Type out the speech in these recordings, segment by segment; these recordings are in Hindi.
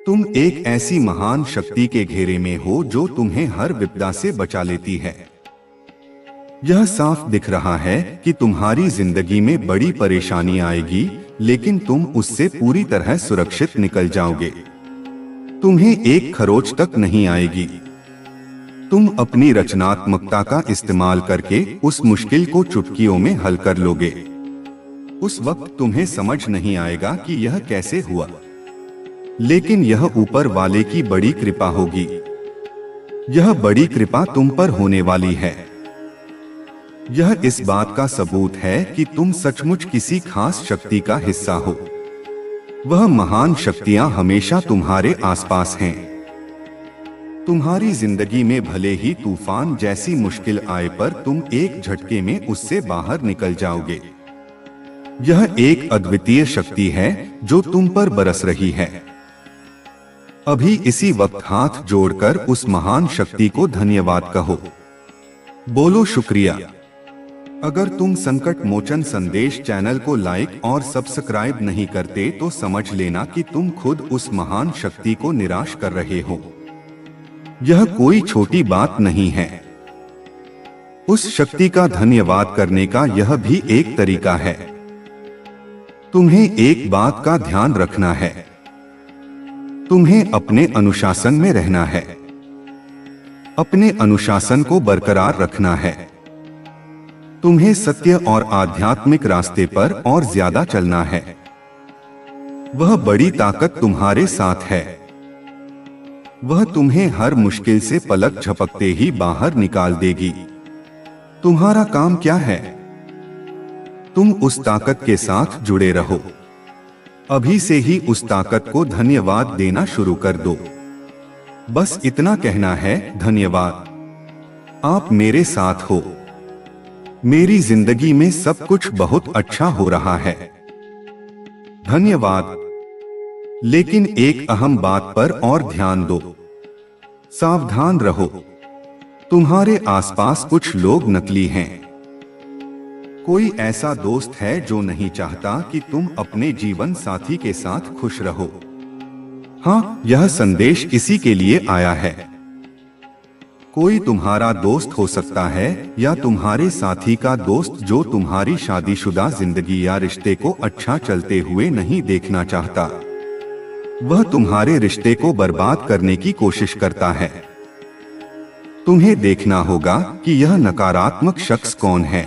तुम एक ऐसी महान शक्ति के घेरे में हो जो तुम्हें हर विपदा से बचा लेती है। यह साफ दिख रहा है कि तुम्हारी जिंदगी में बड़ी परेशानी आएगी, लेकिन तुम उससे पूरी तरह सुरक्षित निकल जाओगे। तुम्हें एक खरोच तक नहीं आएगी। तुम अपनी रचनात्मकता का इस्तेमाल करके उस मुश्किल को चुटकियों में हल कर लोगे। उस वक्त तुम्हें समझ नहीं आएगा कि यह कैसे हुआ, लेकिन यह ऊपर वाले की बड़ी कृपा होगी। यह बड़ी कृपा तुम पर होने वाली है। यह इस बात का सबूत है कि तुम सचमुच किसी खास शक्ति का हिस्सा हो। वह महान शक्तियां हमेशा तुम्हारे आसपास हैं। तुम्हारी जिंदगी में भले ही तूफान जैसी मुश्किल आए, पर तुम एक झटके में उससे बाहर निकल जाओगे। यह एक अद्वितीय शक्ति है जो तुम पर बरस रही है। अभी इसी वक्त हाथ जोड़कर उस महान शक्ति को धन्यवाद कहो। बोलो शुक्रिया। अगर तुम संकट मोचन संदेश चैनल को लाइक और सब्सक्राइब नहीं करते तो समझ लेना कि तुम खुद उस महान शक्ति को निराश कर रहे हो। यह कोई छोटी बात नहीं है। उस शक्ति का धन्यवाद करने का यह भी एक तरीका है। तुम्हें एक बात का ध्यान रखना है। तुम्हें अपने अनुशासन में रहना है। अपने अनुशासन को बरकरार रखना है। तुम्हें सत्य और आध्यात्मिक रास्ते पर और ज्यादा चलना है। वह बड़ी ताकत तुम्हारे साथ है। वह तुम्हें हर मुश्किल से पलक झपकते ही बाहर निकाल देगी। तुम्हारा काम क्या है? तुम उस ताकत के साथ जुड़े रहो। अभी से ही उस ताकत को धन्यवाद देना शुरू कर दो। बस इतना कहना है, धन्यवाद। आप मेरे साथ हो। मेरी जिंदगी में सब कुछ बहुत अच्छा हो रहा है। धन्यवाद। लेकिन एक अहम बात पर और ध्यान दो। सावधान रहो। तुम्हारे आसपास कुछ लोग नकली हैं। कोई ऐसा दोस्त है जो नहीं चाहता कि तुम अपने जीवन साथी के साथ खुश रहो। हाँ, यह संदेश इसी के लिए आया है। कोई तुम्हारा दोस्त हो सकता है या तुम्हारे साथी का दोस्त जो तुम्हारी शादीशुदा जिंदगी या रिश्ते को अच्छा चलते हुए नहीं देखना चाहता। वह तुम्हारे रिश्ते को बर्बाद करने की कोशिश करता है। तुम्हें देखना होगा कि यह नकारात्मक शख्स कौन है।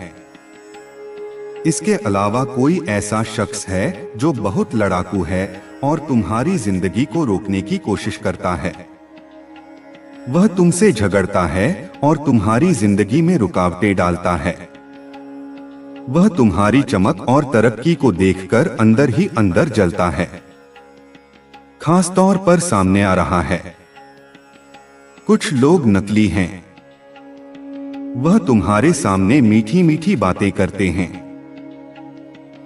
इसके अलावा कोई ऐसा शख्स है जो बहुत लड़ाकू है और तुम्हारी जिंदगी को रोकने की कोशिश करता है। वह तुमसे झगड़ता है और तुम्हारी जिंदगी में रुकावटें डालता है। वह तुम्हारी चमक और तरक्की को देखकर अंदर ही अंदर जलता है। खास तौर पर सामने आ रहा है। कुछ लोग नकली हैं। वह तुम्हारे सामने मीठी मीठी बातें करते हैं,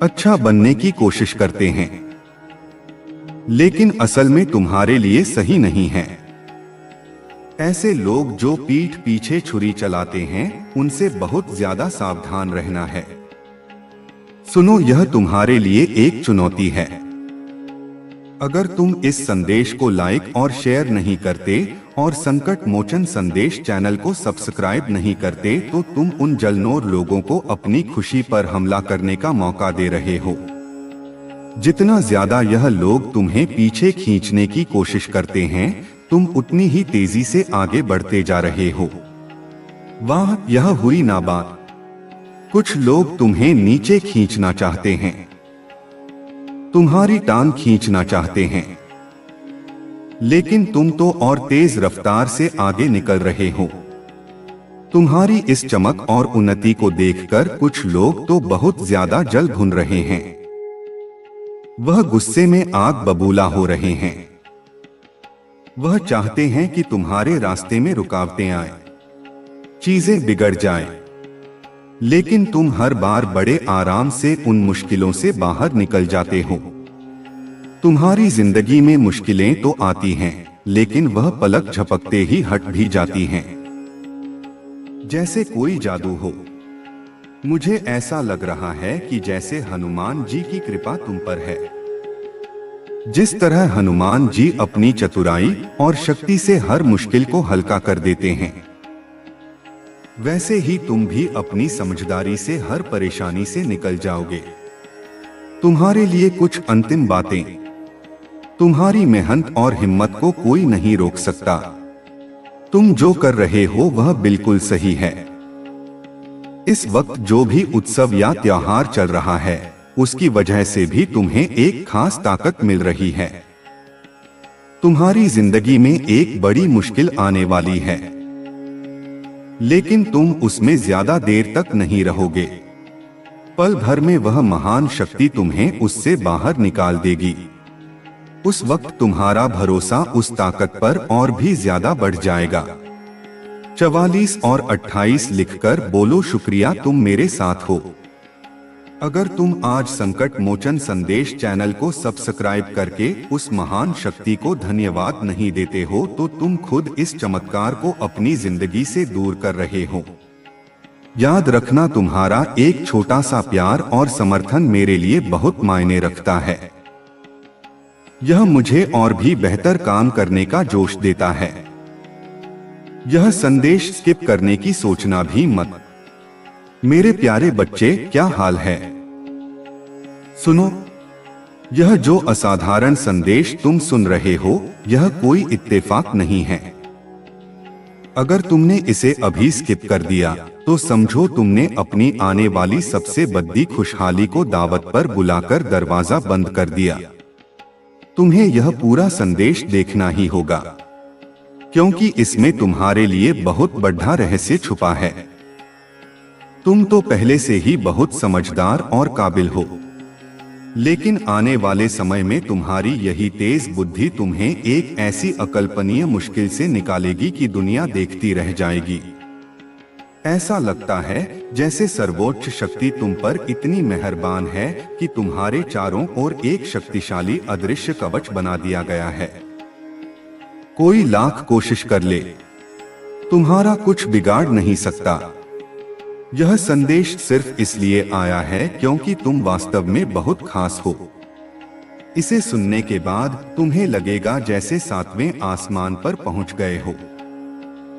अच्छा बनने की कोशिश करते हैं, लेकिन असल में तुम्हारे लिए सही नहीं है। ऐसे लोग जो पीठ पीछे छुरी चलाते हैं, उनसे बहुत ज्यादा सावधान रहना है। सुनो, यह तुम्हारे लिए एक चुनौती है। अगर तुम इस संदेश को लाइक और शेयर नहीं करते और संकट मोचन संदेश चैनल को सब्सक्राइब नहीं करते तो तुम उन जलनोर लोगों को अपनी खुशी पर हमला करने का मौका दे रहे हो। जितना ज्यादा यह लोग तुम्हें पीछे खींचने की कोशिश करते हैं, तुम उतनी ही तेजी से आगे बढ़ते जा रहे हो। वाह, यह हुई ना बात। कुछ लोग तुम्हें नीचे खींचना चाहते हैं, तुम्हारी टांग खींचना चाहते हैं, लेकिन तुम तो और तेज रफ्तार से आगे निकल रहे हो। तुम्हारी इस चमक और उन्नति को देखकर कुछ लोग तो बहुत ज्यादा जल भुन रहे हैं। वह गुस्से में आग बबूला हो रहे हैं। वह चाहते हैं कि तुम्हारे रास्ते में रुकावटें आए, चीजें बिगड़ जाएं, लेकिन तुम हर बार बड़े आराम से उन मुश्किलों से बाहर निकल जाते हो। तुम्हारी जिंदगी में मुश्किलें तो आती हैं, लेकिन वह पलक झपकते ही हट भी जाती हैं, जैसे कोई जादू हो। मुझे ऐसा लग रहा है कि जैसे हनुमान जी की कृपा तुम पर है। जिस तरह हनुमान जी अपनी चतुराई और शक्ति से हर मुश्किल को हल्का कर देते हैं, वैसे ही तुम भी अपनी समझदारी से हर परेशानी से निकल जाओगे। तुम्हारे लिए कुछ अंतिम बातें। तुम्हारी मेहनत और हिम्मत को कोई नहीं रोक सकता। तुम जो कर रहे हो वह बिल्कुल सही है। इस वक्त जो भी उत्सव या त्योहार चल रहा है, उसकी वजह से भी तुम्हें एक खास ताकत मिल रही है। तुम्हारी जिंदगी में एक बड़ी मुश्किल आने वाली है, लेकिन तुम उसमें ज्यादा देर तक नहीं रहोगे। पल भर में वह महान शक्ति तुम्हें उससे बाहर निकाल देगी। उस वक्त तुम्हारा भरोसा उस ताकत पर और भी ज्यादा बढ़ जाएगा। 44 और 28 लिखकर बोलो शुक्रिया तुम मेरे साथ हो। अगर तुम आज संकट मोचन संदेश चैनल को सब्सक्राइब करके उस महान शक्ति को धन्यवाद नहीं देते हो तो तुम खुद इस चमत्कार को अपनी जिंदगी से दूर कर रहे हो। याद रखना, तुम्हारा एक छोटा सा प्यार और समर्थन मेरे लिए बहुत मायने रखता है। यह मुझे और भी बेहतर काम करने का जोश देता है। यह संदेश स्किप करने की सोचना भी मत। मेरे प्यारे बच्चे, क्या हाल है? सुनो, यह जो असाधारण संदेश तुम सुन रहे हो, यह कोई इत्तेफाक नहीं है। अगर तुमने इसे अभी स्किप कर दिया तो समझो तुमने अपनी आने वाली सबसे बड़ी खुशहाली को दावत पर बुलाकर दरवाजा बंद कर दिया। तुम्हें यह पूरा संदेश देखना ही होगा, क्योंकि इसमें तुम्हारे लिए बहुत बड़ा रहस्य छुपा है। तुम तो पहले से ही बहुत समझदार और काबिल हो, लेकिन आने वाले समय में तुम्हारी यही तेज बुद्धि तुम्हें एक ऐसी अकल्पनीय मुश्किल से निकालेगी कि दुनिया देखती रह जाएगी। ऐसा लगता है जैसे सर्वोच्च शक्ति तुम पर इतनी मेहरबान है कि तुम्हारे चारों ओर एक शक्तिशाली अदृश्य कवच बना दिया गया है। कोई लाख कोशिश कर ले, तुम्हारा कुछ बिगाड़ नहीं सकता। यह संदेश सिर्फ इसलिए आया है क्योंकि तुम वास्तव में बहुत खास हो। इसे सुनने के बाद तुम्हें लगेगा जैसे 7वें आसमान पर पहुंच गए हो।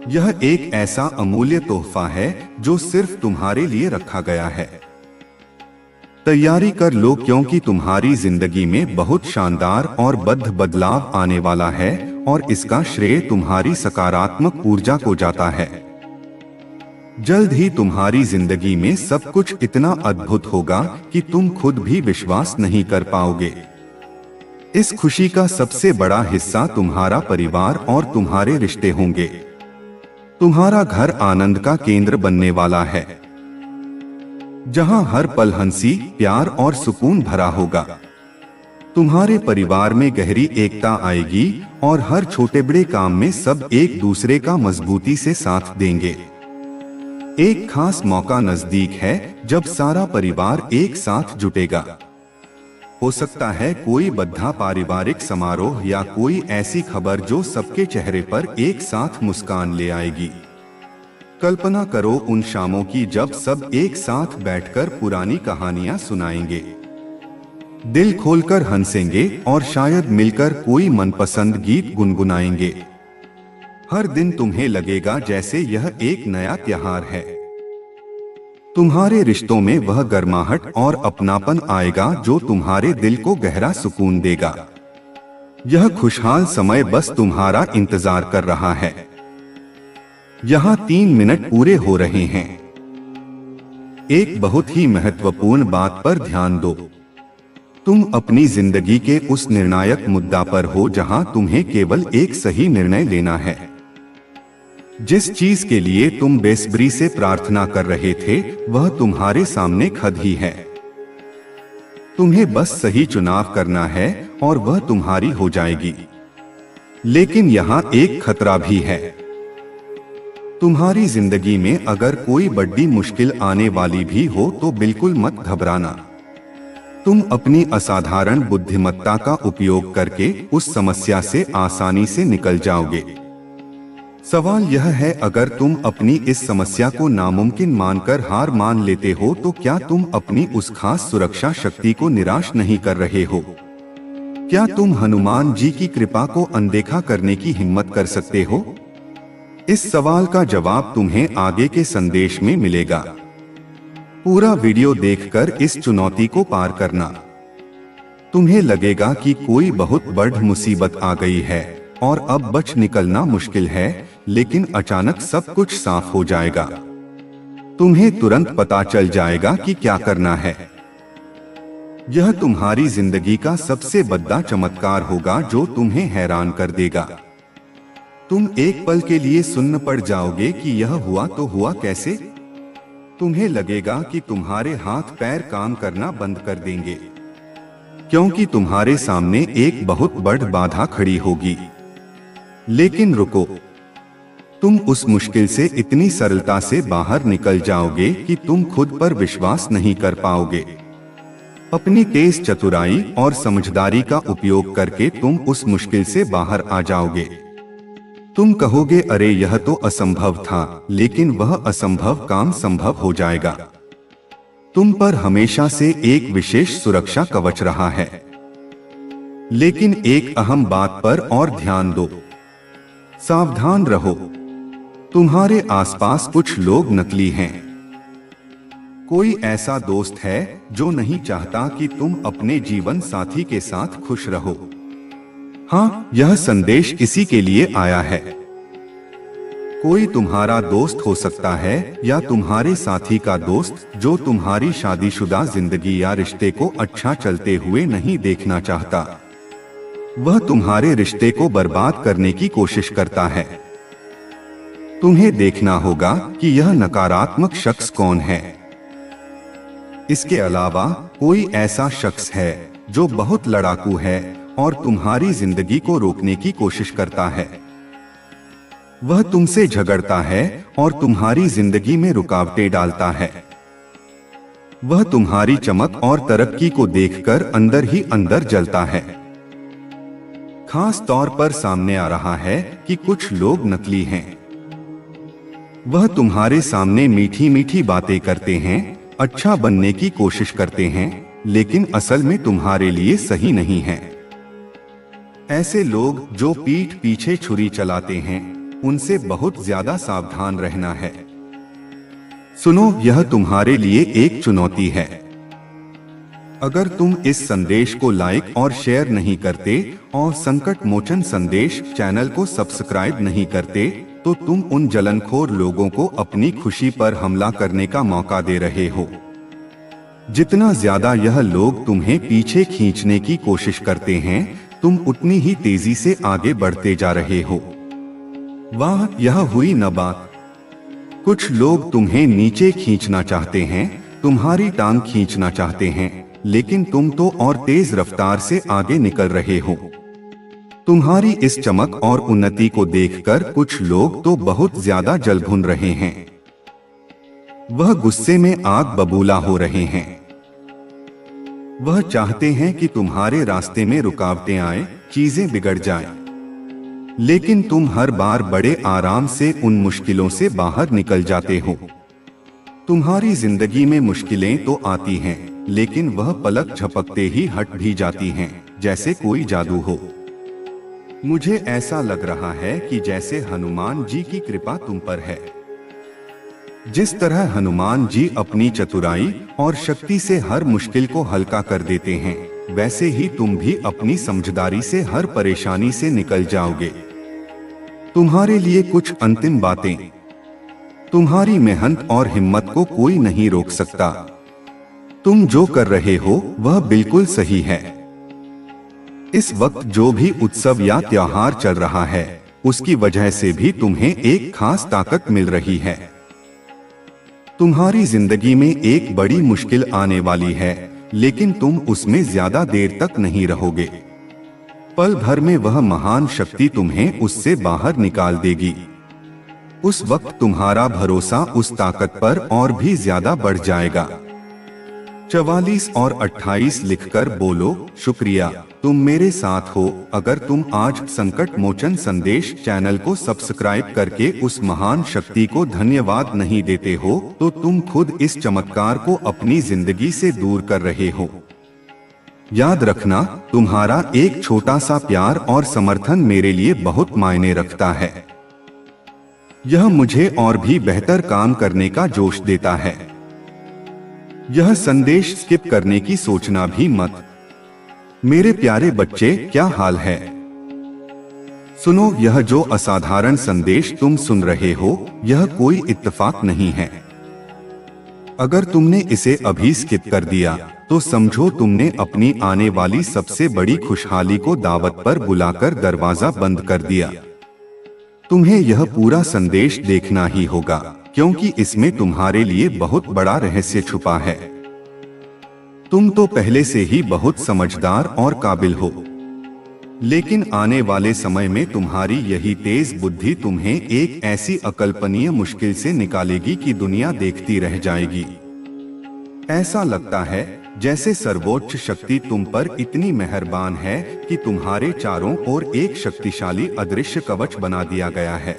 यह एक ऐसा अमूल्य तोहफा है जो सिर्फ तुम्हारे लिए रखा गया है। तैयारी कर लो, क्योंकि तुम्हारी जिंदगी में बहुत शानदार और बद्ध बदलाव आने वाला है और इसका श्रेय तुम्हारी सकारात्मक ऊर्जा को जाता है। जल्द ही तुम्हारी जिंदगी में सब कुछ इतना अद्भुत होगा कि तुम खुद भी विश्वास नहीं कर पाओगे। इस खुशी का सबसे बड़ा हिस्सा तुम्हारा परिवार और तुम्हारे रिश्ते होंगे। तुम्हारा घर आनंद का केंद्र बनने वाला है, जहां हर पल हंसी, प्यार और सुकून भरा होगा। तुम्हारे परिवार में गहरी एकता आएगी और हर छोटे बड़े काम में सब एक दूसरे का मजबूती से साथ देंगे। एक खास मौका नजदीक है जब सारा परिवार एक साथ जुटेगा। हो सकता है कोई बड़ा पारिवारिक समारोह या कोई ऐसी खबर जो सबके चेहरे पर एक साथ मुस्कान ले आएगी। कल्पना करो उन शामों की जब सब एक साथ बैठकर पुरानी कहानियां सुनाएंगे, दिल खोलकर हंसेंगे और शायद मिलकर कोई मनपसंद गीत गुनगुनाएंगे। हर दिन तुम्हें लगेगा जैसे यह एक नया त्योहार है। तुम्हारे रिश्तों में वह गर्माहट और अपनापन आएगा जो तुम्हारे दिल को गहरा सुकून देगा। यह खुशहाल समय बस तुम्हारा इंतजार कर रहा है। यहाँ 3 मिनट पूरे हो रहे हैं। एक बहुत ही महत्वपूर्ण बात पर ध्यान दो। तुम अपनी जिंदगी के उस निर्णायक मुद्दा पर हो जहां तुम्हें केवल एक सही निर्णय लेना है। जिस चीज के लिए तुम बेसब्री से प्रार्थना कर रहे थे वह तुम्हारे सामने खद ही है। तुम्हें बस सही चुनाव करना है और वह तुम्हारी हो जाएगी। लेकिन यहाँ एक खतरा भी है। तुम्हारी जिंदगी में अगर कोई बड़ी मुश्किल आने वाली भी हो तो बिल्कुल मत घबराना। तुम अपनी असाधारण बुद्धिमत्ता का उपयोग करके उस समस्या से आसानी से निकल जाओगे। सवाल यह है, अगर तुम अपनी इस समस्या को नामुमकिन मानकर हार मान लेते हो तो क्या तुम अपनी उस खास सुरक्षा शक्ति को निराश नहीं कर रहे हो? क्या तुम हनुमान जी की कृपा को अनदेखा करने की हिम्मत कर सकते हो? इस सवाल का जवाब तुम्हें आगे के संदेश में मिलेगा। पूरा वीडियो देखकर इस चुनौती को पार करना। तुम्हें लगेगा कि कोई बहुत बड़ी मुसीबत आ गई है और अब बच निकलना मुश्किल है, लेकिन अचानक सब कुछ साफ हो जाएगा। तुम्हें तुरंत पता चल जाएगा कि क्या करना है। यह तुम्हारी जिंदगी का सबसे बड़ा चमत्कार होगा जो तुम्हें हैरान कर देगा। तुम एक पल के लिए सुन्न पड़ जाओगे कि यह हुआ तो हुआ कैसे। तुम्हें लगेगा कि तुम्हारे हाथ पैर काम करना बंद कर देंगे, क्योंकि तुम्हारे सामने एक बहुत बड़ी बाधा खड़ी होगी। लेकिन रुको, तुम उस मुश्किल से इतनी सरलता से बाहर निकल जाओगे कि तुम खुद पर विश्वास नहीं कर पाओगे। अपनी तेज चतुराई और समझदारी का उपयोग करके तुम उस मुश्किल से बाहर आ जाओगे। तुम कहोगे, अरे यह तो असंभव था, लेकिन वह असंभव काम संभव हो जाएगा। तुम पर हमेशा से एक विशेष सुरक्षा कवच रहा है। लेकिन एक अहम बात पर और ध्यान दो, सावधान रहो। तुम्हारे आसपास कुछ लोग नकली हैं। कोई ऐसा दोस्त है जो नहीं चाहता कि तुम अपने जीवन साथी के साथ खुश रहो। हाँ, यह संदेश इसी के लिए आया है। कोई तुम्हारा दोस्त हो सकता है या तुम्हारे साथी का दोस्त जो तुम्हारी शादीशुदा जिंदगी या रिश्ते को अच्छा चलते हुए नहीं देखना चाहता। वह तुम्हारे रिश्ते को बर्बाद करने की कोशिश करता है। तुम्हें देखना होगा कि यह नकारात्मक शख्स कौन है। इसके अलावा कोई ऐसा शख्स है जो बहुत लड़ाकू है और तुम्हारी जिंदगी को रोकने की कोशिश करता है। वह तुमसे झगड़ता है और तुम्हारी जिंदगी में रुकावटें डालता है। वह तुम्हारी चमक और तरक्की को देखकर अंदर ही अंदर जलता है। खास तौर पर सामने आ रहा है कि कुछ लोग नकली हैं। वह तुम्हारे सामने मीठी मीठी बातें करते हैं, अच्छा बनने की कोशिश करते हैं, लेकिन असल में तुम्हारे लिए सही नहीं है। ऐसे लोग जो पीठ पीछे छुरी चलाते हैं, उनसे बहुत ज्यादा सावधान रहना है। सुनो, यह तुम्हारे लिए एक चुनौती है। अगर तुम इस संदेश को लाइक और शेयर नहीं करते और संकट मोचन संदेश चैनल को सब्सक्राइब नहीं करते, तो तुम उन जलनखोर लोगों को अपनी खुशी पर हमला करने का मौका दे रहे हो। जितना ज्यादा यह लोग तुम्हें पीछे खींचने की कोशिश करते हैं, तुम उतनी ही तेजी से आगे बढ़ते जा रहे हो। वाह, यह हुई न बात। कुछ लोग तुम्हें नीचे खींचना चाहते हैं, तुम्हारी टांग खींचना चाहते हैं, लेकिन तुम तो और तेज रफ्तार से आगे निकल रहे हो। तुम्हारी इस चमक और उन्नति को देखकर कुछ लोग तो बहुत ज्यादा जल भुन रहे हैं। वह गुस्से में आग बबूला हो रहे हैं। वह चाहते हैं कि तुम्हारे रास्ते में रुकावटें आए, चीजें बिगड़ जाएं। लेकिन तुम हर बार बड़े आराम से उन मुश्किलों से बाहर निकल जाते हो। तुम्हारी जिंदगी में मुश्किलें तो आती हैं, लेकिन वह पलक झपकते ही हट भी जाती हैं, जैसे कोई जादू हो। मुझे ऐसा लग रहा है कि जैसे हनुमान जी की कृपा तुम पर है। जिस तरह हनुमान जी अपनी चतुराई और शक्ति से हर मुश्किल को हल्का कर देते हैं, वैसे ही तुम भी अपनी समझदारी से हर परेशानी से निकल जाओगे। तुम्हारे लिए कुछ अंतिम बातें। तुम्हारी मेहनत और हिम्मत को कोई नहीं रोक सकता। तुम जो कर रहे हो वह बिल्कुल सही है। इस वक्त जो भी उत्सव या त्योहार चल रहा है, उसकी वजह से भी तुम्हें एक खास ताकत मिल रही है। तुम्हारी जिंदगी में एक बड़ी मुश्किल आने वाली है, लेकिन तुम उसमें ज्यादा देर तक नहीं रहोगे। पल भर में वह महान शक्ति तुम्हें उससे बाहर निकाल देगी। उस वक्त तुम्हारा भरोसा उस ताकत पर और भी ज्यादा बढ़ जाएगा। 44 और 28 लिखकर बोलो, शुक्रिया, तुम मेरे साथ हो। अगर तुम आज संकट मोचन संदेश चैनल को सब्सक्राइब करके उस महान शक्ति को धन्यवाद नहीं देते हो, तो तुम खुद इस चमत्कार को अपनी जिंदगी से दूर कर रहे हो। याद रखना, तुम्हारा एक छोटा सा प्यार और समर्थन मेरे लिए बहुत मायने रखता है। यह मुझे और भी बेहतर काम करने का जोश देता है। यह संदेश स्किप करने की सोचना भी मत। मेरे प्यारे बच्चे, क्या हाल है? सुनो, यह जो असाधारण संदेश तुम सुन रहे हो, यह कोई इत्तेफाक नहीं है। अगर तुमने इसे अभी स्किप कर दिया तो समझो तुमने अपनी आने वाली सबसे बड़ी खुशहाली को दावत पर बुलाकर दरवाजा बंद कर दिया। तुम्हें यह पूरा संदेश देखना ही होगा, क्योंकि इसमें तुम्हारे लिए बहुत बड़ा रहस्य छुपा है। तुम तो पहले से ही बहुत समझदार और काबिल हो, लेकिन आने वाले समय में तुम्हारी यही तेज बुद्धि तुम्हें एक ऐसी अकल्पनीय मुश्किल से निकालेगी कि दुनिया देखती रह जाएगी। ऐसा लगता है जैसे सर्वोच्च शक्ति तुम पर इतनी मेहरबान है कि तुम्हारे चारों ओर एक शक्तिशाली अदृश्य कवच बना दिया गया है।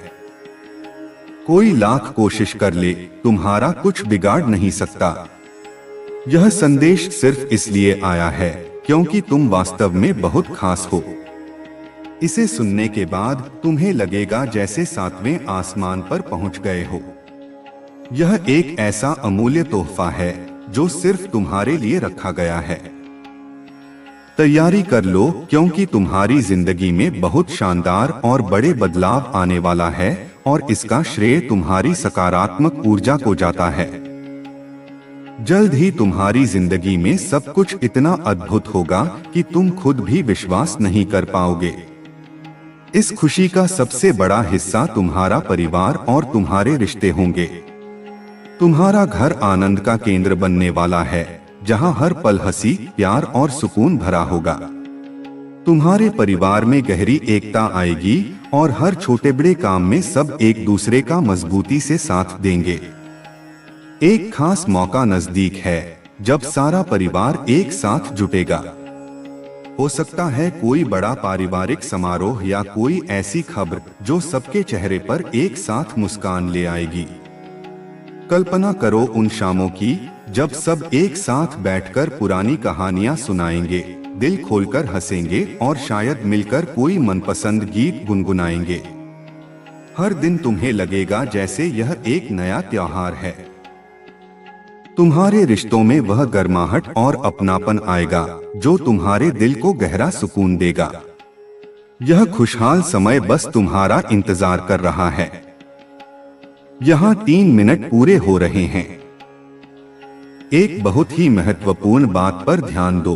कोई लाख कोशिश कर ले, तुम्हारा कुछ बिगाड़ नहीं सकता। यह संदेश सिर्फ इसलिए आया है क्योंकि तुम वास्तव में बहुत खास हो। इसे सुनने के बाद तुम्हें लगेगा जैसे सातवें आसमान पर पहुंच गए हो। यह एक ऐसा अमूल्य तोहफा है जो सिर्फ तुम्हारे लिए रखा गया है। तैयारी कर लो, क्योंकि तुम्हारी जिंदगी में बहुत शानदार और बड़े बदलाव आने वाला है और इसका श्रेय तुम्हारी सकारात्मक ऊर्जा को जाता है। जल्द ही तुम्हारी जिंदगी में सब कुछ इतना अद्भुत होगा कि तुम खुद भी विश्वास नहीं कर पाओगे। इस खुशी का सबसे बड़ा हिस्सा तुम्हारा परिवार और तुम्हारे रिश्ते होंगे। तुम्हारा घर आनंद का केंद्र बनने वाला है, जहां हर पल हंसी, प्यार और सुकून भरा होगा। तुम्हारे परिवार में गहरी एकता आएगी और हर छोटे बड़े काम में सब एक दूसरे का मजबूती से साथ देंगे। एक खास मौका नजदीक है जब सारा परिवार एक साथ जुटेगा। हो सकता है कोई बड़ा पारिवारिक समारोह या कोई ऐसी खबर जो सबके चेहरे पर एक साथ मुस्कान ले आएगी। कल्पना करो उन शामों की जब सब एक साथ बैठकर पुरानी कहानियां सुनाएंगे, दिल खोलकर हंसेंगे और शायद मिलकर कोई मनपसंद गीत गुनगुनाएंगे। हर दिन तुम्हें लगेगा जैसे यह एक नया त्योहार है। तुम्हारे रिश्तों में वह गर्माहट और अपनापन आएगा जो तुम्हारे दिल को गहरा सुकून देगा। यह खुशहाल समय बस तुम्हारा इंतजार कर रहा है। यहाँ 3 मिनट पूरे हो रहे हैं। एक बहुत ही महत्वपूर्ण बात पर ध्यान दो।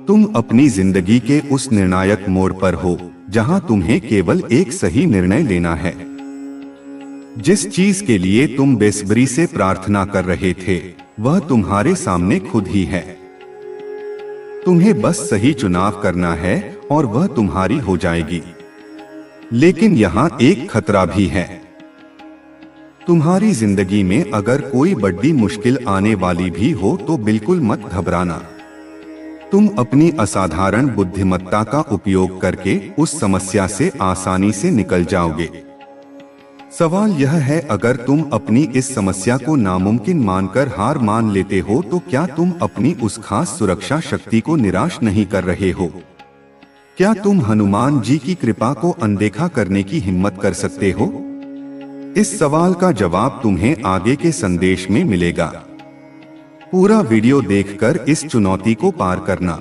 तुम अपनी जिंदगी के उस निर्णायक मोड़ पर हो जहां तुम्हें केवल एक सही निर्णय लेना है। जिस चीज के लिए तुम बेसब्री से प्रार्थना कर रहे थे, वह तुम्हारे सामने खुद ही है। तुम्हें बस सही चुनाव करना है और वह तुम्हारी हो जाएगी। लेकिन यहाँ एक खतरा भी है। तुम्हारी जिंदगी में अगर कोई बड़ी मुश्किल आने वाली भी हो तो बिल्कुल मत घबराना। तुम अपनी असाधारण बुद्धिमत्ता का उपयोग करके उस समस्या से आसानी से निकल जाओगे। सवाल यह है, अगर तुम अपनी इस समस्या को नामुमकिन मानकर हार मान लेते हो तो क्या तुम अपनी उस खास सुरक्षा शक्ति को निराश नहीं कर रहे हो? क्या तुम हनुमान जी की कृपा को अनदेखा करने की हिम्मत कर सकते हो? इस सवाल का जवाब तुम्हें आगे के संदेश में मिलेगा। पूरा वीडियो देखकर इस चुनौती को पार करना।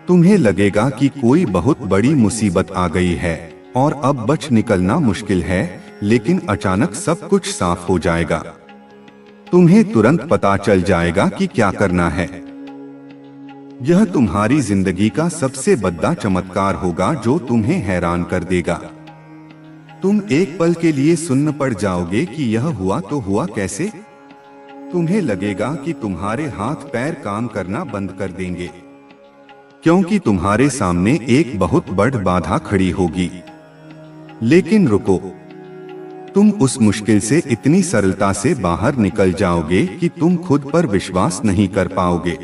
तुम्हें लगेगा कि कोई बहुत बड़ी मुसीबत आ गई है और अब बच निकलना मुश्किल है, लेकिन अचानक सब कुछ साफ हो जाएगा। तुम्हें तुरंत पता चल जाएगा कि क्या करना है। यह तुम्हारी जिंदगी का सबसे बड़ा चमत्कार होगा जो तुम्हें हैरान कर देगा। तुम एक पल के लिए सुन्न पड़ जाओगे कि यह हुआ तो हुआ कैसे? तुम्हें लगेगा कि तुम्हारे हाथ पैर काम करना बंद कर देंगे, क्योंकि तुम्हारे सामने एक बहुत बड़ी बाधा खड़ी होगी। लेकिन रुको, तुम उस मुश्किल से इतनी सरलता से बाहर निकल जाओगे कि तुम खुद पर विश्वास नहीं कर पाओगे।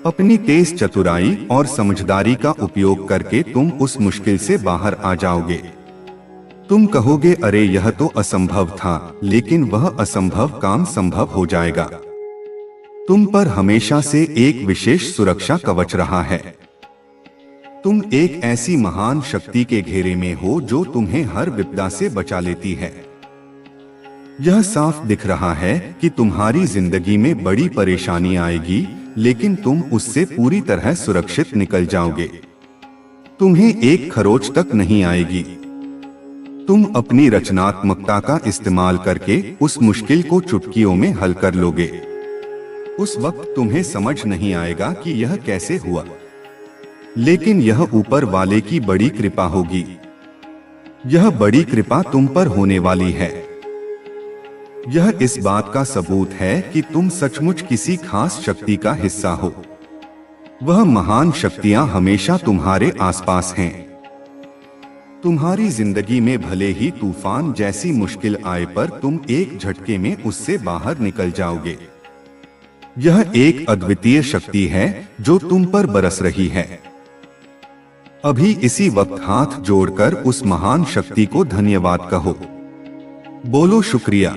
अपनी तेज चतुराई और समझदारी का उपयोग करके तुम उस मुश्किल से बाहर आ जाओगे। तुम कहोगे, अरे यह तो असंभव था, लेकिन वह असंभव काम संभव हो जाएगा। तुम पर हमेशा से एक विशेष सुरक्षा कवच रहा है। तुम एक ऐसी महान शक्ति के घेरे में हो जो तुम्हें हर विपदा से बचा लेती है। यह साफ दिख रहा है कि तुम्हारी जिंदगी में बड़ी परेशानी आएगी, लेकिन तुम उससे पूरी तरह सुरक्षित निकल जाओगे। तुम्हें एक खरोच तक नहीं आएगी। तुम अपनी रचनात्मकता का इस्तेमाल करके उस मुश्किल को चुटकियों में हल कर लोगे। उस वक्त तुम्हें समझ नहीं आएगा कि यह कैसे हुआ, लेकिन यह ऊपर वाले की बड़ी कृपा होगी। यह बड़ी कृपा तुम पर होने वाली है। यह इस बात का सबूत है कि तुम सचमुच किसी खास शक्ति का हिस्सा हो। वह महान शक्तियां हमेशा तुम्हारे आसपास हैं। तुम्हारी जिंदगी में भले ही तूफान जैसी मुश्किल आए, पर तुम एक झटके में उससे बाहर निकल जाओगे। यह एक अद्वितीय शक्ति है जो तुम पर बरस रही है। अभी इसी वक्त हाथ जोड़कर उस महान शक्ति को धन्यवाद कहो। बोलो शुक्रिया।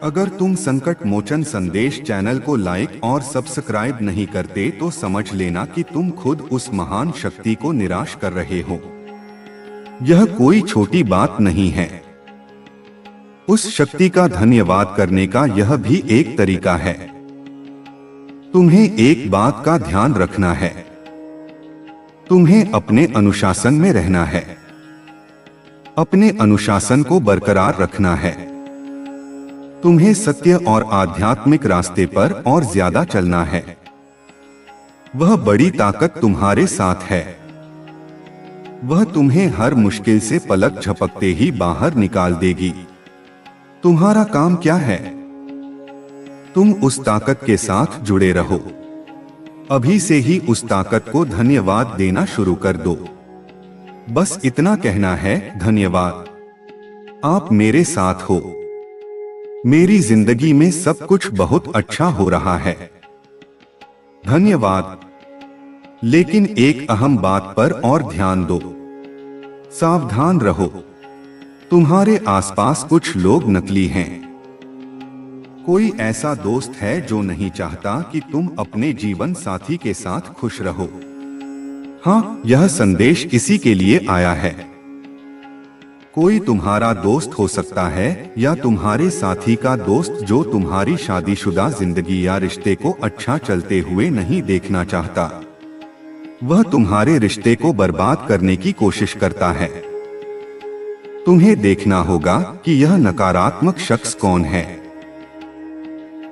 अगर तुम संकट मोचन संदेश चैनल को लाइक और सब्सक्राइब नहीं करते तो समझ लेना कि तुम खुद उस महान शक्ति को निराश कर रहे हो। यह कोई छोटी बात नहीं है। उस शक्ति का धन्यवाद करने का यह भी एक तरीका है। तुम्हें एक बात का ध्यान रखना है। तुम्हें अपने अनुशासन में रहना है। अपने अनुशासन को बरकरार रखना है। तुम्हें सत्य और आध्यात्मिक रास्ते पर और ज्यादा चलना है। वह बड़ी ताकत तुम्हारे साथ है। वह तुम्हें हर मुश्किल से पलक झपकते ही बाहर निकाल देगी। तुम्हारा काम क्या है? तुम उस ताकत के साथ जुड़े रहो। अभी से ही उस ताकत को धन्यवाद देना शुरू कर दो। बस इतना कहना है, धन्यवाद, आप मेरे साथ हो। मेरी जिंदगी में सब कुछ बहुत अच्छा हो रहा है। धन्यवाद। लेकिन एक अहम बात पर और ध्यान दो। सावधान रहो। तुम्हारे आसपास कुछ लोग नकली हैं। कोई ऐसा दोस्त है जो नहीं चाहता कि तुम अपने जीवन साथी के साथ खुश रहो। हाँ, यह संदेश इसी के लिए आया है। कोई तुम्हारा दोस्त हो सकता है या तुम्हारे साथी का दोस्त जो तुम्हारी शादीशुदा जिंदगी या रिश्ते को अच्छा चलते हुए नहीं देखना चाहता। वह तुम्हारे रिश्ते को बर्बाद करने की कोशिश करता है। तुम्हें देखना होगा कि यह नकारात्मक शख्स कौन है।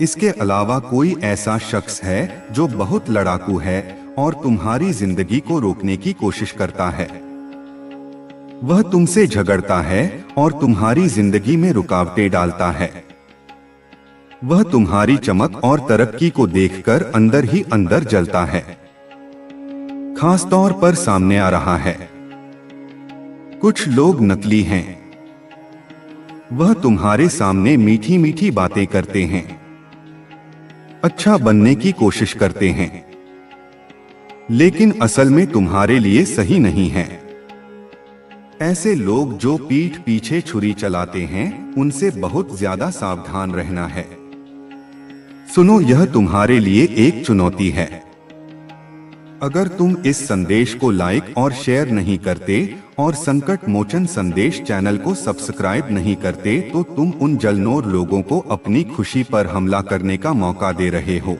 इसके अलावा कोई ऐसा शख्स है जो बहुत लड़ाकू है और तुम्हारी जिंदगी को रोकने की कोशिश करता है। वह तुमसे झगड़ता है और तुम्हारी जिंदगी में रुकावटें डालता है। वह तुम्हारी चमक और तरक्की को देखकर अंदर ही अंदर जलता है। खास तौर पर सामने आ रहा है। कुछ लोग नकली हैं। वह तुम्हारे सामने मीठी मीठी बातें करते हैं, अच्छा बनने की कोशिश करते हैं, लेकिन असल में तुम्हारे लिए सही नहीं है। ऐसे लोग जो पीठ पीछे छुरी चलाते हैं, उनसे बहुत ज्यादा सावधान रहना है। सुनो, यह तुम्हारे लिए एक चुनौती है। अगर तुम इस संदेश को लाइक और शेयर नहीं करते और संकट मोचन संदेश चैनल को सब्सक्राइब नहीं करते तो तुम उन जलनोर लोगों को अपनी खुशी पर हमला करने का मौका दे रहे हो।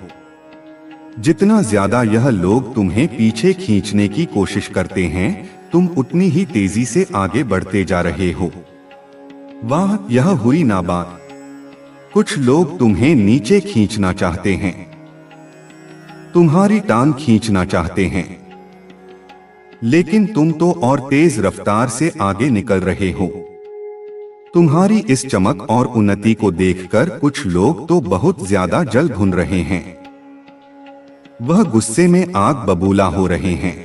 जितना ज्यादा यह लोग तुम्हें पीछे खींचने की कोशिश करते हैं, तुम उतनी ही तेजी से आगे बढ़ते जा रहे हो। वाह, यह हुई ना बात। कुछ लोग तुम्हें नीचे खींचना चाहते हैं, तुम्हारी टांग खींचना चाहते हैं, लेकिन तुम तो और तेज रफ्तार से आगे निकल रहे हो। तुम्हारी इस चमक और उन्नति को देखकर कुछ लोग तो बहुत ज्यादा जल भुन रहे हैं। वह गुस्से में आग बबूला हो रहे हैं।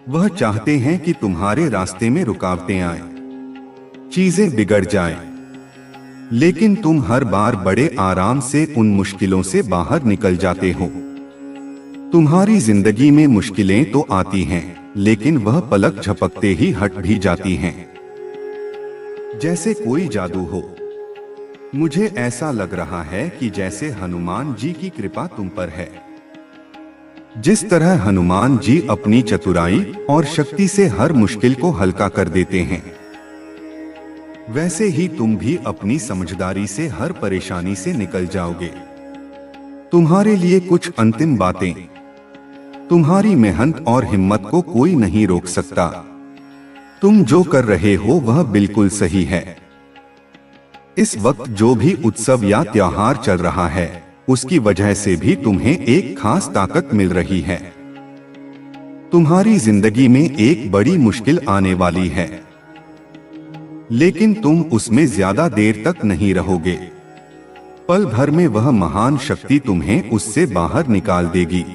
वह चाहते हैं कि तुम्हारे रास्ते में रुकावटें आए, चीजें बिगड़ जाएं, लेकिन तुम हर बार बड़े आराम से उन मुश्किलों से बाहर निकल जाते हो। तुम्हारी जिंदगी में मुश्किलें तो आती हैं, लेकिन वह पलक झपकते ही हट भी जाती हैं, जैसे कोई जादू हो। मुझे ऐसा लग रहा है कि जैसे हनुमान जी की कृपा तुम पर है। जिस तरह हनुमान जी अपनी चतुराई और शक्ति से हर मुश्किल को हल्का कर देते हैं, वैसे ही तुम भी अपनी समझदारी से हर परेशानी से निकल जाओगे। तुम्हारे लिए कुछ अंतिम बातें। तुम्हारी मेहनत और हिम्मत को कोई नहीं रोक सकता। तुम जो कर रहे हो वह बिल्कुल सही है। इस वक्त जो भी उत्सव या त्योहार चल रहा है, उसकी वजह से भी तुम्हें एक खास ताकत मिल रही है। तुम्हारी जिंदगी में एक बड़ी मुश्किल आने वाली है, लेकिन तुम उसमें ज्यादा देर तक नहीं रहोगे। पल भर में वह महान शक्ति तुम्हें उससे बाहर निकाल देगी।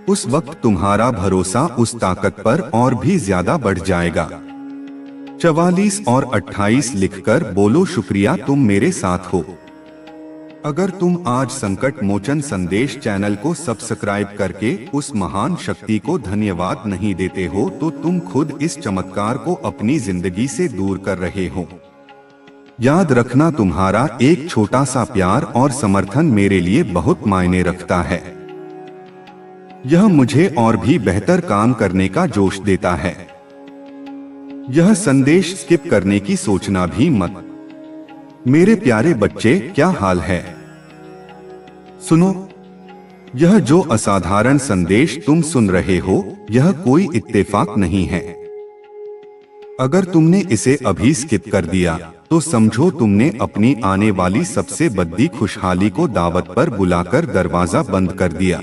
उस वक्त तुम्हारा भरोसा उस ताकत पर और भी ज्यादा बढ़ जाएगा। 44 और 28 लिखकर बोलो शुक्रिया तुम मेरे साथ हो। अगर तुम आज संकट मोचन संदेश चैनल को सब्सक्राइब करके उस महान शक्ति को धन्यवाद नहीं देते हो तो तुम खुद इस चमत्कार को अपनी जिंदगी से दूर कर रहे हो। याद रखना, तुम्हारा एक छोटा सा प्यार और समर्थन मेरे लिए बहुत मायने रखता है। यह मुझे और भी बेहतर काम करने का जोश देता है। यह संदेश स्किप करने की सोचना भी मत। मेरे प्यारे बच्चे, क्या हाल है? सुनो, यह जो असाधारण संदेश तुम सुन रहे हो, यह कोई इत्तेफाक नहीं है। अगर तुमने इसे अभी स्किप कर दिया तो समझो तुमने अपनी आने वाली सबसे बड़ी खुशहाली को दावत पर बुलाकर दरवाजा बंद कर दिया।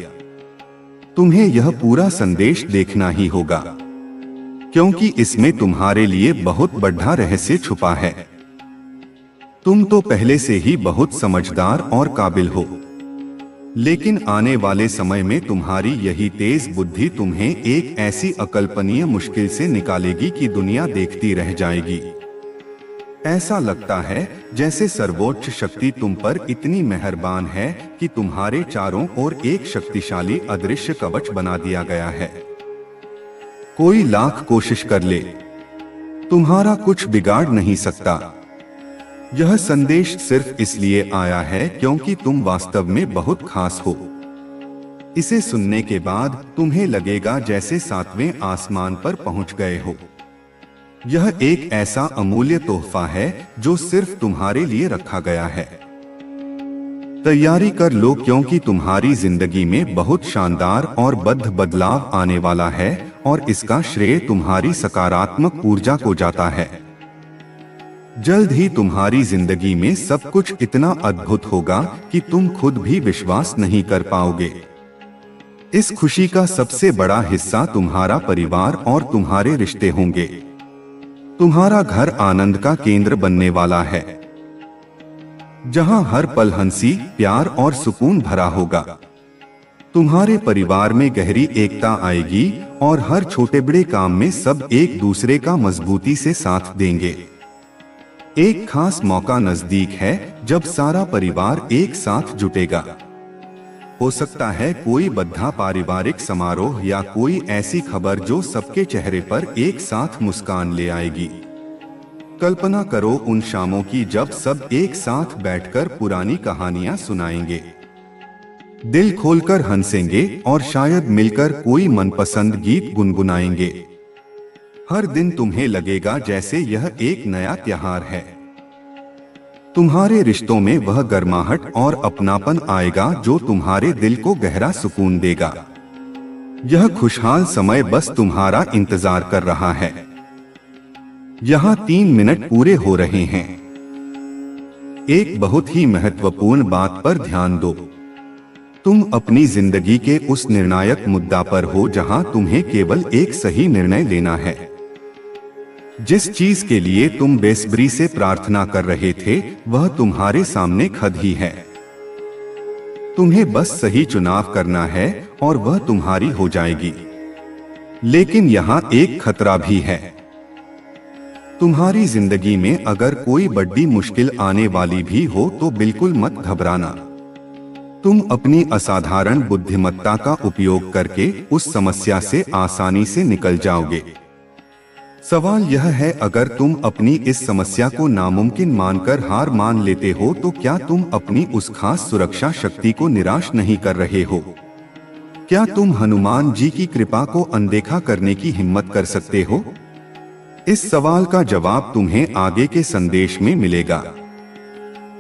तुम्हें यह पूरा संदेश देखना ही होगा, क्योंकि इसमें तुम्हारे लिए बहुत बड़ा रहस्य छुपा है। तुम तो पहले से ही बहुत समझदार और काबिल हो, लेकिन आने वाले समय में तुम्हारी यही तेज बुद्धि तुम्हें एक ऐसी अकल्पनीय मुश्किल से निकालेगी कि दुनिया देखती रह जाएगी। ऐसा लगता है जैसे सर्वोच्च शक्ति तुम पर इतनी मेहरबान है कि तुम्हारे चारों ओर एक शक्तिशाली अदृश्य कवच बना दिया गया है। कोई लाख कोशिश कर ले, तुम्हारा कुछ बिगाड़ नहीं सकता। यह संदेश सिर्फ इसलिए आया है क्योंकि तुम वास्तव में बहुत खास हो। इसे सुनने के बाद तुम्हें लगेगा जैसे 7वें आसमान पर पहुंच गए हो। यह एक ऐसा अमूल्य तोहफा है जो सिर्फ तुम्हारे लिए रखा गया है। तैयारी कर लो, क्योंकि तुम्हारी जिंदगी में बहुत शानदार और बद्ध बदलाव आने वाला है और इसका श्रेय तुम्हारी सकारात्मक ऊर्जा को जाता है। जल्द ही तुम्हारी जिंदगी में सब कुछ इतना अद्भुत होगा कि तुम खुद भी विश्वास नहीं कर पाओगे। इस खुशी का सबसे बड़ा हिस्सा तुम्हारा परिवार और तुम्हारे रिश्ते होंगे। तुम्हारा घर आनंद का केंद्र बनने वाला है, जहां हर पल हंसी, प्यार और सुकून भरा होगा। तुम्हारे परिवार में गहरी एकता आएगी और हर छोटे बड़े काम में सब एक दूसरे का मजबूती से साथ देंगे। एक खास मौका नजदीक है जब सारा परिवार एक साथ जुटेगा। हो सकता है कोई बड़ा पारिवारिक समारोह या कोई ऐसी खबर जो सबके चेहरे पर एक साथ मुस्कान ले आएगी। कल्पना करो उन शामों की जब सब एक साथ बैठकर पुरानी कहानियां सुनाएंगे, दिल खोलकर हंसेंगे और शायद मिलकर कोई मनपसंद गीत गुनगुनाएंगे। हर दिन तुम्हें लगेगा जैसे यह एक नया त्योहार है। तुम्हारे रिश्तों में वह गर्माहट और अपनापन आएगा जो तुम्हारे दिल को गहरा सुकून देगा। यह खुशहाल समय बस तुम्हारा इंतजार कर रहा है। यहाँ 3 मिनट पूरे हो रहे हैं। एक बहुत ही महत्वपूर्ण बात पर ध्यान दो। तुम अपनी जिंदगी के उस निर्णायक मुद्दा पर हो जहां तुम्हें केवल एक सही निर्णय लेना है। जिस चीज के लिए तुम बेसब्री से प्रार्थना कर रहे थे वह तुम्हारे सामने खद ही है। तुम्हें बस सही चुनाव करना है और वह तुम्हारी हो जाएगी। लेकिन यहाँ एक खतरा भी है। तुम्हारी जिंदगी में अगर कोई बड़ी मुश्किल आने वाली भी हो तो बिल्कुल मत घबराना। तुम अपनी असाधारण बुद्धिमत्ता का उपयोग करके उस समस्या से आसानी से निकल जाओगे। सवाल यह है, अगर तुम अपनी इस समस्या को नामुमकिन मानकर हार मान लेते हो तो क्या तुम अपनी उस खास सुरक्षा शक्ति को निराश नहीं कर रहे हो? क्या तुम हनुमान जी की कृपा को अनदेखा करने की हिम्मत कर सकते हो? इस सवाल का जवाब तुम्हें आगे के संदेश में मिलेगा।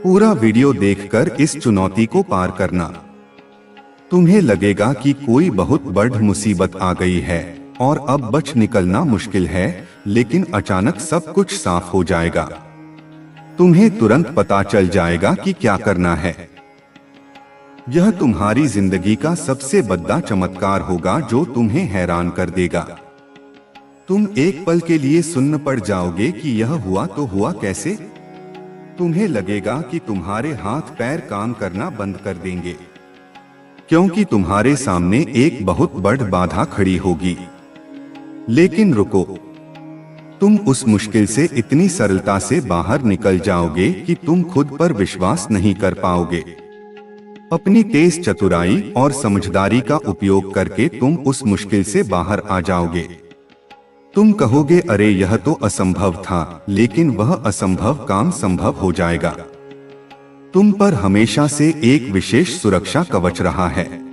पूरा वीडियो देखकर इस चुनौती को पार करना। तुम्हें लगेगा कि कोई बहुत बड़ी मुसीबत आ गई है और अब बच निकलना मुश्किल है, लेकिन अचानक सब कुछ साफ हो जाएगा। तुम्हें तुरंत पता चल जाएगा कि क्या करना है। यह तुम्हारी जिंदगी का सबसे बड़ा चमत्कार होगा जो तुम्हें हैरान कर देगा। तुम एक पल के लिए सुन्न पड़ जाओगे कि यह हुआ तो हुआ कैसे। तुम्हें लगेगा कि तुम्हारे हाथ पैर काम करना बंद कर देंगे, क्योंकि तुम्हारे सामने एक बहुत बड़ी बाधा खड़ी होगी। लेकिन रुको, तुम उस मुश्किल से इतनी सरलता से बाहर निकल जाओगे कि तुम खुद पर विश्वास नहीं कर पाओगे। अपनी तेज चतुराई और समझदारी का उपयोग करके तुम उस मुश्किल से बाहर आ जाओगे। तुम कहोगे, अरे यह तो असंभव था, लेकिन वह असंभव काम संभव हो जाएगा। तुम पर हमेशा से एक विशेष सुरक्षा कवच रहा है।